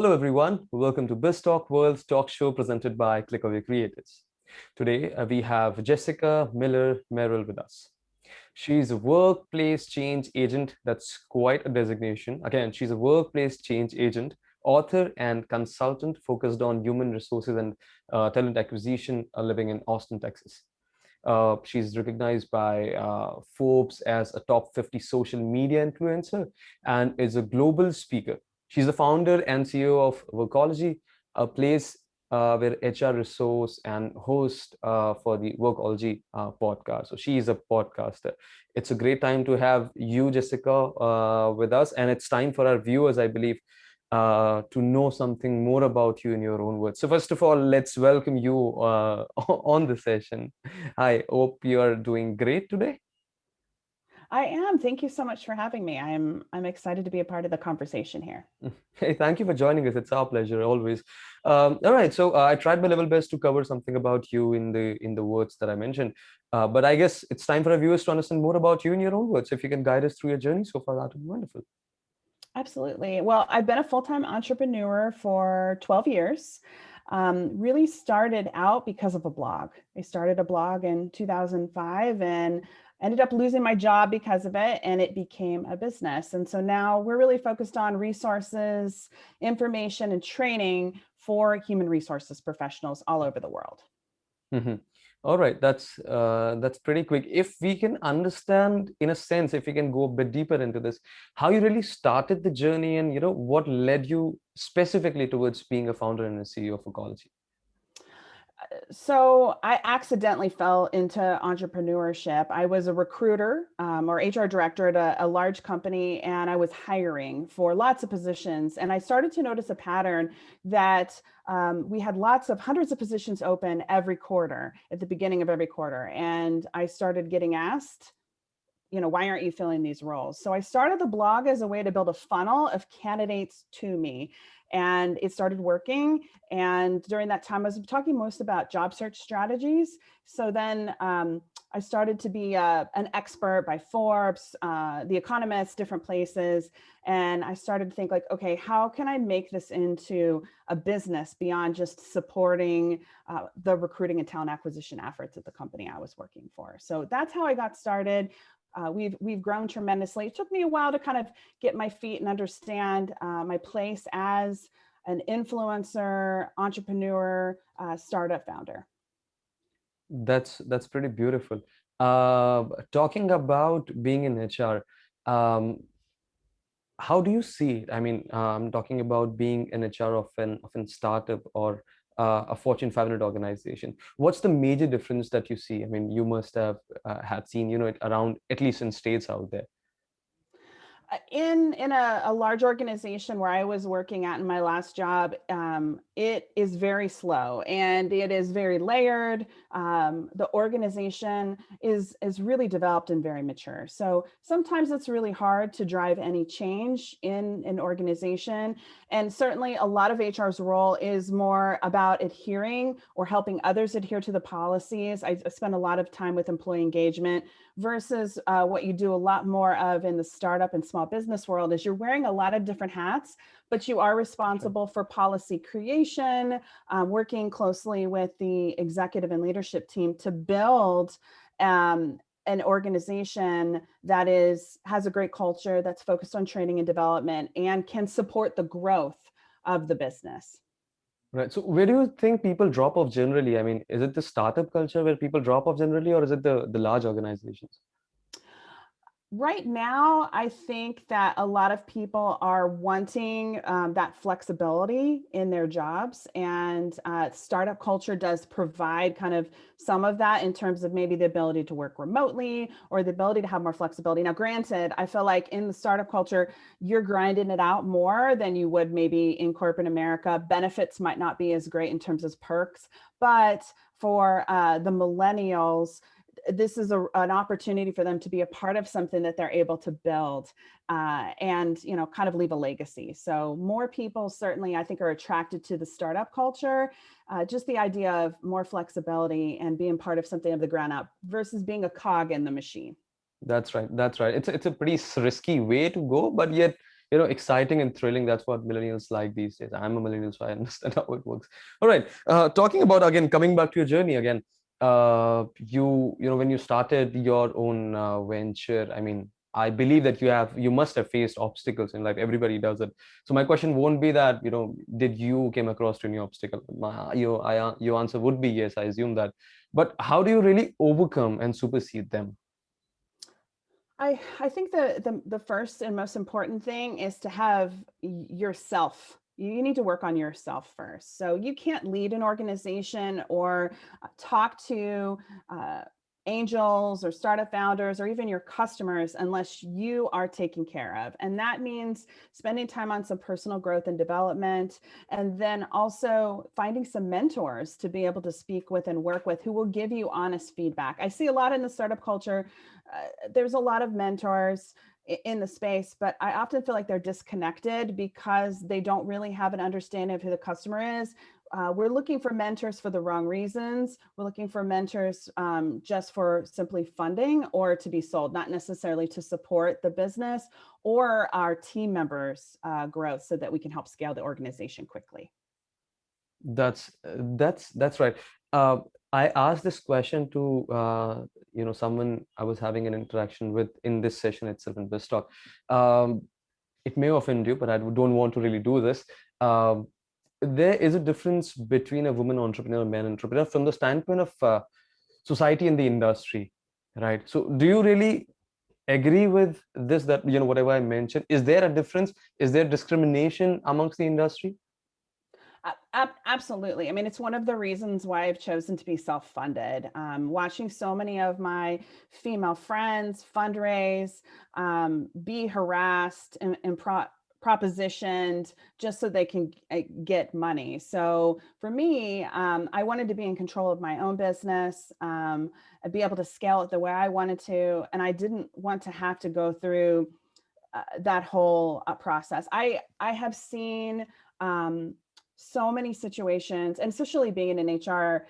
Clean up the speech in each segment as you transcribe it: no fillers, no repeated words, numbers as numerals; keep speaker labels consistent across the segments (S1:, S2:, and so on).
S1: Hello, everyone. Welcome to BizzTalk World's talk show presented by ClickAway Creators. Today, we have Jessica Miller Merrill with us. She's a workplace change agent. That's quite a designation. Again, she's a workplace change agent, author, and consultant focused on human resources and talent acquisition, living in Austin, Texas. She's recognized by Forbes as a top 50 social media influencer and is a global speaker. She's the founder and CEO of Workology, a place where HR resource and host for the Workology podcast. So she is a podcaster. It's a great time to have you, Jessica, with us. And it's time for our viewers, I believe, to know something more about you in your own words. So first of all, let's welcome you on the session. I hope you are doing great today.
S2: I am. Thank you so much for having me. I'm excited to be a part of the conversation here.
S1: Hey, thank you for joining us. It's our pleasure always. All right, so I tried my level best to cover something about you in the words that I mentioned, but I guess it's time for our viewers to understand more about you in your own words. If you can guide us through your journey so far, that would be wonderful.
S2: Absolutely. Well, I've been a full-time entrepreneur for 12 years. Really started out because of a blog. I started a blog in 2005 and ended up losing my job because of it, and it became a business. And so now we're really focused on resources, information, and training for human resources professionals all over the world.
S1: Mhm. All right, that's pretty quick. If we can understand, in a sense, if we can go a bit deeper into this, how you really started the journey, and what led you specifically towards being a founder and a CEO of Ecology.
S2: So I accidentally fell into entrepreneurship. I was a recruiter or HR director at a large company, and I was hiring for lots of positions. And I started to notice a pattern that we had hundreds of positions open every quarter at the beginning of every quarter. And I started getting asked, why aren't you filling these roles? So I started the blog as a way to build a funnel of candidates to me. And it started working. And during that time, I was talking most about job search strategies. So then I started to be an expert by Forbes, The Economist, different places. And I started to think like, okay, how can I make this into a business beyond just supporting the recruiting and talent acquisition efforts at the company I was working for? So that's how I got started. We've grown tremendously. It took me a while to kind of get my feet and understand my place as an influencer, entrepreneur, startup founder.
S1: That's pretty beautiful. Talking about being in HR, how do you see it? I mean, I'm talking about being an HR of an startup or a Fortune 500 organization. What's the major difference that you see? I mean, you must have had seen, it around, at least in states out there.
S2: In a large organization where I was working at in my last job, it is very slow and it is very layered. The organization is really developed and very mature. So sometimes it's really hard to drive any change in an organization. And certainly a lot of HR's role is more about adhering or helping others adhere to the policies. I spend a lot of time with employee engagement versus what you do a lot more of in the startup and small business world is you're wearing a lot of different hats, but you are
S1: Sure.
S2: responsible for policy creation, working closely with the executive and leadership team to build an organization that has a great culture that's focused on training and development and can support the growth of the business.
S1: Right. So where do you think people drop off generally? I mean, is it the startup culture where people drop off generally, or is it the large organizations?
S2: Right now, I think that a lot of people are wanting that flexibility in their jobs, and startup culture does provide kind of some of that in terms of maybe the ability to work remotely or the ability to have more flexibility. Now, granted, I feel like in the startup culture, you're grinding it out more than you would maybe in corporate America. Benefits might not be as great in terms of perks, but for the millennials, this is an opportunity for them to be a part of something that they're able to build and kind of leave a legacy. So more people certainly I think are attracted to the startup culture, just the idea of more flexibility and being part of something of the ground up versus being a cog in the machine.
S1: That's right. That's right. It's a pretty risky way to go, but yet exciting and thrilling. That's what millennials like these days. I'm a millennial, so I understand how it works. All right. Talking about, again, coming back to your journey again, when you started your own venture, I mean, I believe that you must have faced obstacles in life. Everybody does it. So my question won't be that, did you came across any obstacle? Your answer would be yes, I assume that. But how do you really overcome and supersede them?
S2: I think the first and most important thing is to have yourself. You need to work on yourself first. So you can't lead an organization or talk to uh, angels or startup founders or even your customers unless you are taken care of. And that means spending time on some personal growth and development, and then also finding some mentors to be able to speak with and work with who will give you honest feedback. I see a lot in the startup culture. There's a lot of mentors in the space, but I often feel like they're disconnected because they don't really have an understanding of who the customer is. We're looking for mentors for the wrong reasons. We're looking for mentors just for simply funding or to be sold, not necessarily to support the business or our team members' growth so that we can help scale the organization quickly.
S1: That's right. Uh, I asked this question to someone I was having an interaction with in this session itself in BizzTalk. Um, it may offend you, but I don't want to really do this. Um, there is a difference between a woman entrepreneur and man entrepreneur from the standpoint of society and the industry, right? So, do you really agree with this? That whatever I mentioned, is there a difference? Is there discrimination amongst the industry?
S2: Absolutely. I mean, it's one of the reasons why I've chosen to be self-funded. Watching so many of my female friends fundraise, be harassed and propositioned just so they can get money. So for me, I wanted to be in control of my own business, and be able to scale it the way I wanted to, and I didn't want to have to go through that whole process. I have seen so many situations, and especially being in HR,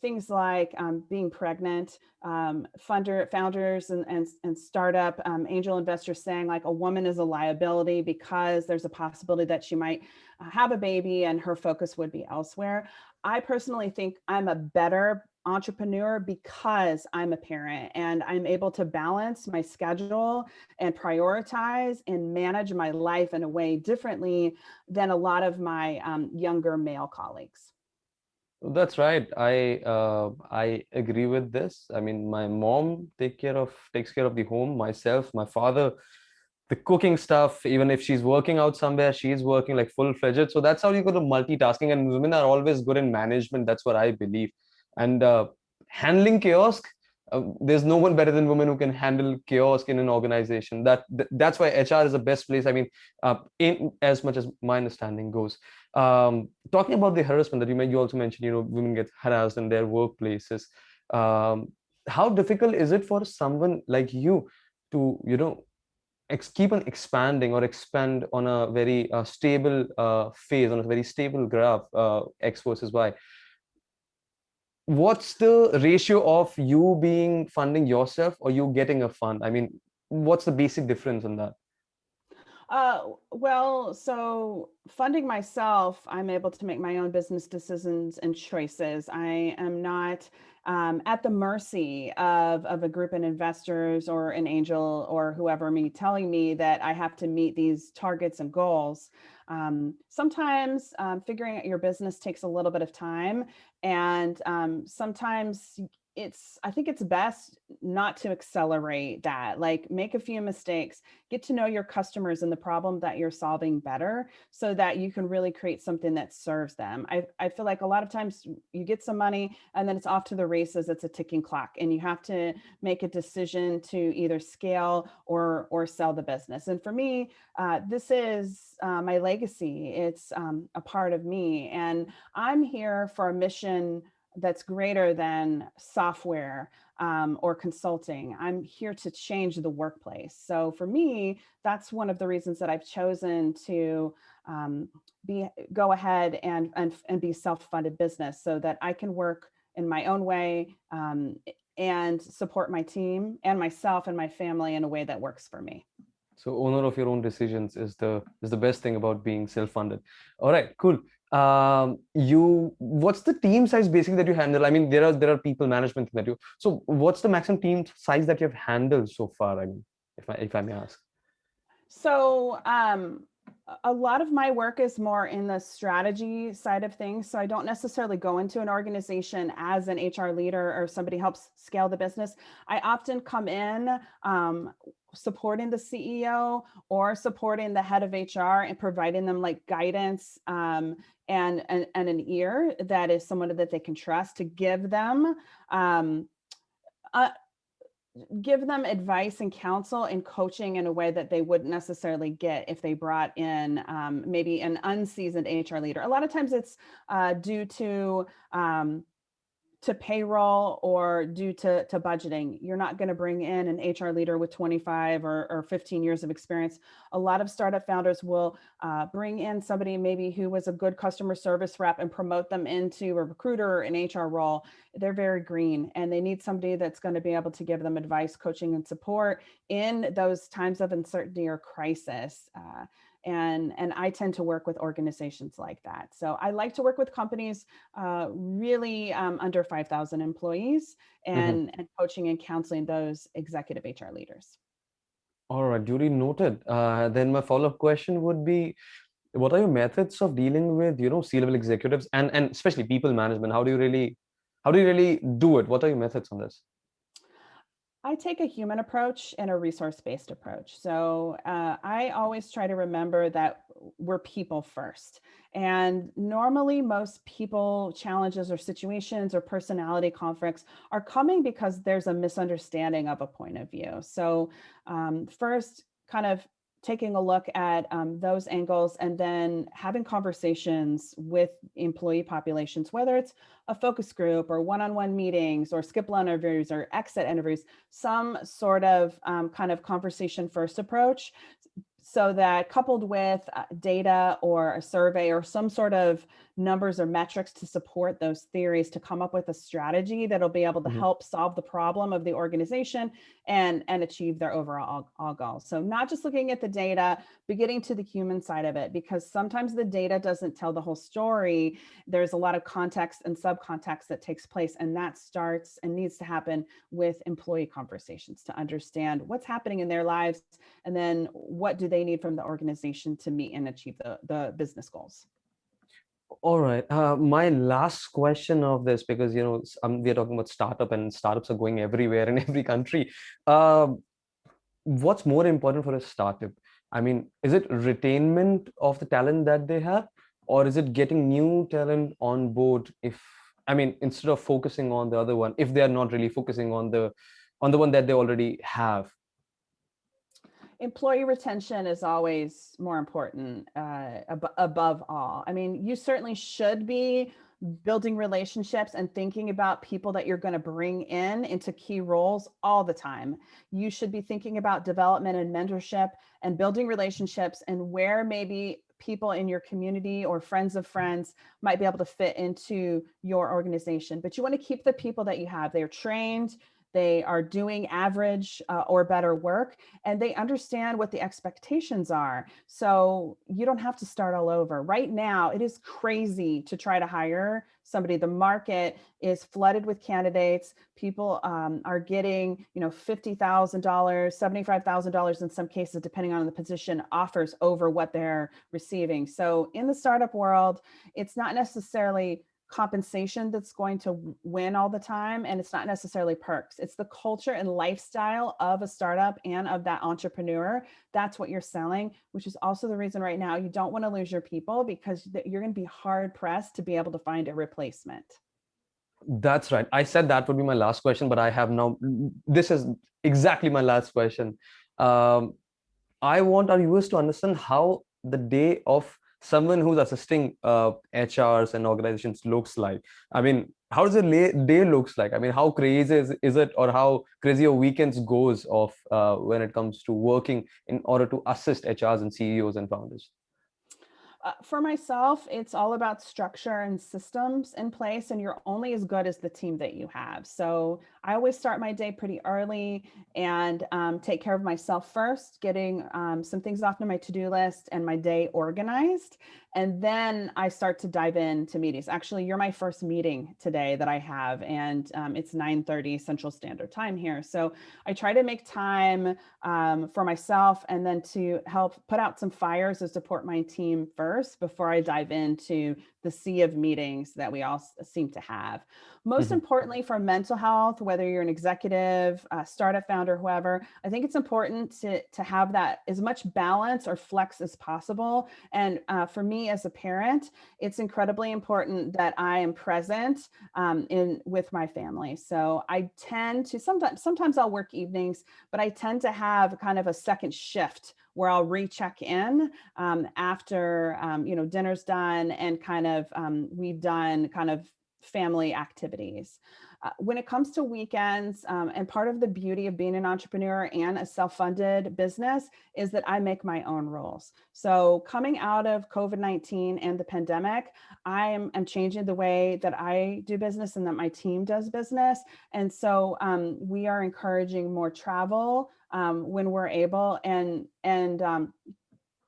S2: things like being pregnant, founders and startup angel investors saying like a woman is a liability because there's a possibility that she might have a baby and her focus would be elsewhere. I personally think I'm a better entrepreneur because I'm a parent and I'm able to balance my schedule and prioritize and manage my life in a way differently than a lot of my younger male colleagues.
S1: That's right. I agree with this. I mean, my mom takes care of the home. Myself, my father, the cooking stuff. Even if she's working out somewhere, she's working like full-fledged. So that's how you go to multitasking. And women are always good in management. That's what I believe. And handling chaos. There's no one better than women who can handle chaos in an organization. That's why HR is the best place. I mean, in as much as my understanding goes. Talking about the harassment that you also mentioned, women get harassed in their workplaces. Um, how difficult is it for someone like you to, keep on expanding or expand on a very stable phase, on a very stable graph, X versus Y? What's the ratio of you being funding yourself or you getting a fund? I mean, what's the basic difference in that?
S2: Well, so funding myself, I'm able to make my own business decisions and choices. I am not at the mercy of a group of investors or an angel or whoever telling me that I have to meet these targets and goals. Sometimes figuring out your business takes a little bit of time, and sometimes I think it's best not to accelerate that. Like make a few mistakes, get to know your customers and the problem that you're solving better so that you can really create something that serves them. I feel like a lot of times you get some money and then it's off to the races. It's a ticking clock and you have to make a decision to either scale or sell the business. And for me, this is my legacy. It's a part of me, and I'm here for a mission that's greater than software or consulting. I'm here to change the workplace. So for me, that's one of the reasons that I've chosen to go ahead and be self-funded business so that I can work in my own way and support my team and myself and my family in a way that works for me.
S1: So owner of your own decisions is the best thing about being self-funded. All right, cool. What's the team size basically that you handle? I mean, there are people management that you. So what's the maximum team size that you've handled so far? I mean, if I may ask.
S2: So, a lot of my work is more in the strategy side of things. So I don't necessarily go into an organization as an HR leader or somebody helps scale the business. I often come in supporting the CEO or supporting the head of HR and providing them like guidance and an ear that is someone that they can trust to um, uh, give them advice and counsel and coaching in a way that they wouldn't necessarily get if they brought in maybe an unseasoned HR leader. A lot of times it's due to payroll or due to budgeting. You're not going to bring in an HR leader with 25 or 15 years of experience. A lot of startup founders will bring in somebody maybe who was a good customer service rep and promote them into a recruiter or an HR role. They're very green and they need somebody that's going to be able to give them advice, coaching, and support in those times of uncertainty or crisis. And I tend to work with organizations like that. So I like to work with companies really under 5,000 employees
S1: Mhm.
S2: and coaching and counseling those executive HR leaders.
S1: All right, duly noted. Then my follow-up question would be, what are your methods of dealing with, C-level executives and especially people management? How do you really do it? What are your methods on this?
S2: I take a human approach and a resource-based approach. So I always try to remember that we're people first. And normally most people challenges or situations or personality conflicts are coming because there's a misunderstanding of a point of view. So first, kind of taking a look at those angles and then having conversations with employee populations, whether it's a focus group or one-on-one meetings or skip line interviews or exit interviews, some sort of kind of conversation first approach, so that coupled with data or a survey or some sort of numbers or metrics to support those theories to come up with a strategy that'll be able to
S1: Mhm.
S2: help solve the problem of the organization and achieve their overall all goals. So not just looking at the data, but getting to the human side of it, because sometimes the data doesn't tell the whole story. There's a lot of context and subcontext that takes place, and that starts and needs to happen with employee conversations to understand what's happening in their lives and then what do they need from the organization to meet and achieve the business goals.
S1: All right. My last question of this, because we are talking about startup, and startups are going everywhere in every country. Um, what's more important for a startup? I mean, is it retainment of the talent that they have, or is it getting new talent on board? If I mean, instead of focusing on the other one, if they are not really focusing on the one that they already have.
S2: Employee retention is always more important above all. I mean, you certainly should be building relationships and thinking about people that you're going to bring in into key roles all the time. You should be thinking about development and mentorship and building relationships and where maybe people in your community or friends of friends might be able to fit into your organization. But you want to keep the people that you have. They're trained, they are doing average or better work, and they understand what the expectations are. So you don't have to start all over. Right now, it is crazy to try to hire somebody. The market is flooded with candidates. People are getting, $50,000, $75,000 in some cases, depending on the position, offers over what they're receiving. So in the startup world, it's not necessarily compensation that's going to win all the time, and it's not necessarily perks. It's the culture and lifestyle of a startup and of that entrepreneur. That's what you're selling, which is also the reason right now you don't want to lose your people, because you're going to be hard pressed to be able to find a replacement.
S1: That's right. I said that would be my last question, but I have now. This is exactly my last question. Um, I want our viewers to understand how the day of someone who's assisting HRs and organizations looks like. I mean, how does a day looks like? I mean, how crazy is it, or how crazy your weekends goes of when it comes to working in order to assist HRs and CEOs and founders?
S2: For myself, it's all about structure and systems in place, and you're only as good as the team that you have. So I always start my day pretty early and take care of myself first, getting some things off of my to-do list and my day organized. And then I start to dive into meetings. Actually, you're my first meeting today that I have, and it's 9:30 Central Standard Time here. So I try to make time for myself and then to help put out some fires to support my team first before I dive into the sea of meetings that we all seem to have. Most
S1: Mhm.
S2: importantly, for mental health, whether you're an executive, a startup founder, whoever, I think it's important to have that as much balance or flex as possible. And for me as a parent, it's incredibly important that I am present in with my family. So I tend to sometimes I'll work evenings, but I tend to have kind of a second shift where I'll recheck in after dinner's done and kind of we've done kind of family activities. When it comes to weekends, and part of the beauty of being an entrepreneur and a self-funded business is that I make my own rules. So coming out of COVID-19 and the pandemic, I'm changing the way that I do business and that my team does business. And so we are encouraging more travel when we're able, and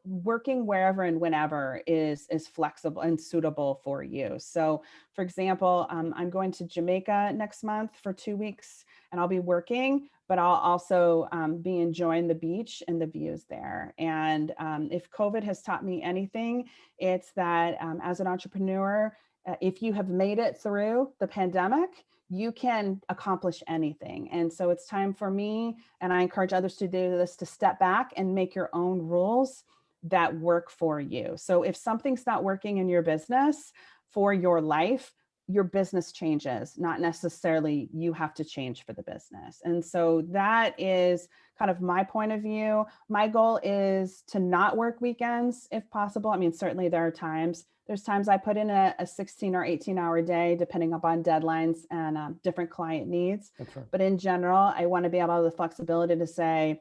S2: working wherever and whenever is flexible and suitable for you. So for example, I'm going to Jamaica next month for 2 weeks and I'll be working, but I'll also be enjoying the beach and the views there. And if COVID has taught me anything, it's that as an entrepreneur, if you have made it through the pandemic, you can accomplish anything. And so it's time for me, and I encourage others to do this, to step back and make your own rules that work for you. So if something's not working in your business for your life, your business changes, not necessarily you have to change for the business. And so that is kind of my point of view. My goal is to not work weekends if possible. I mean, certainly there's times I put in a 16 or 18-hour day, depending upon deadlines and different client needs.
S1: That's right.
S2: But in general, I want to be able to have the flexibility to say,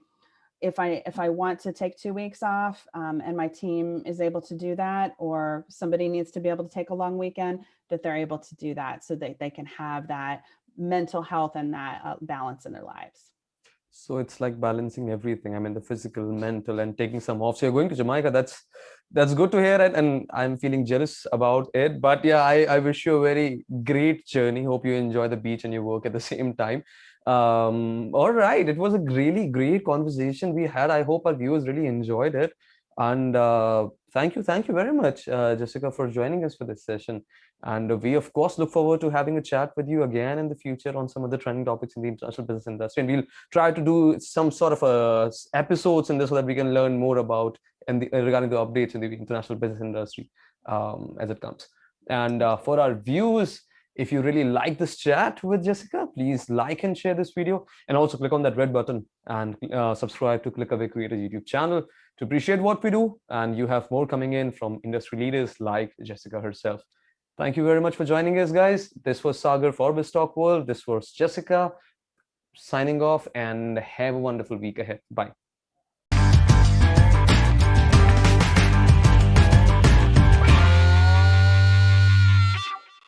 S2: if I want to take 2 weeks off and my team is able to do that, or somebody needs to be able to take a long weekend, that they're able to do that so that they can have that mental health and that balance in their lives.
S1: So it's like balancing everything. I mean, the physical, mental, and taking some off. So you're going to Jamaica. That's good to hear, and I'm feeling jealous about it. But yeah, I wish you a very great journey. Hope you enjoy the beach and you work at the same time. All right, it was a really great conversation we had. I hope our viewers really enjoyed it. And thank you very much, Jessica, for joining us for this session. And we, of course, look forward to having a chat with you again in the future on some other trending topics in the international business industry. And we'll try to do some sort of episodes in this so that we can learn more about and regarding the updates in the international business industry as it comes. And for our viewers, if you really like this chat with Jessica, please like and share this video, and also click on that red button and subscribe to ClickAway Creators YouTube channel to appreciate what we do. And you have more coming in from industry leaders like Jessica herself. Thank you very much for joining us, guys. This was Sagar for BizzTalk World. This was Jessica signing off, and have a wonderful week ahead. Bye.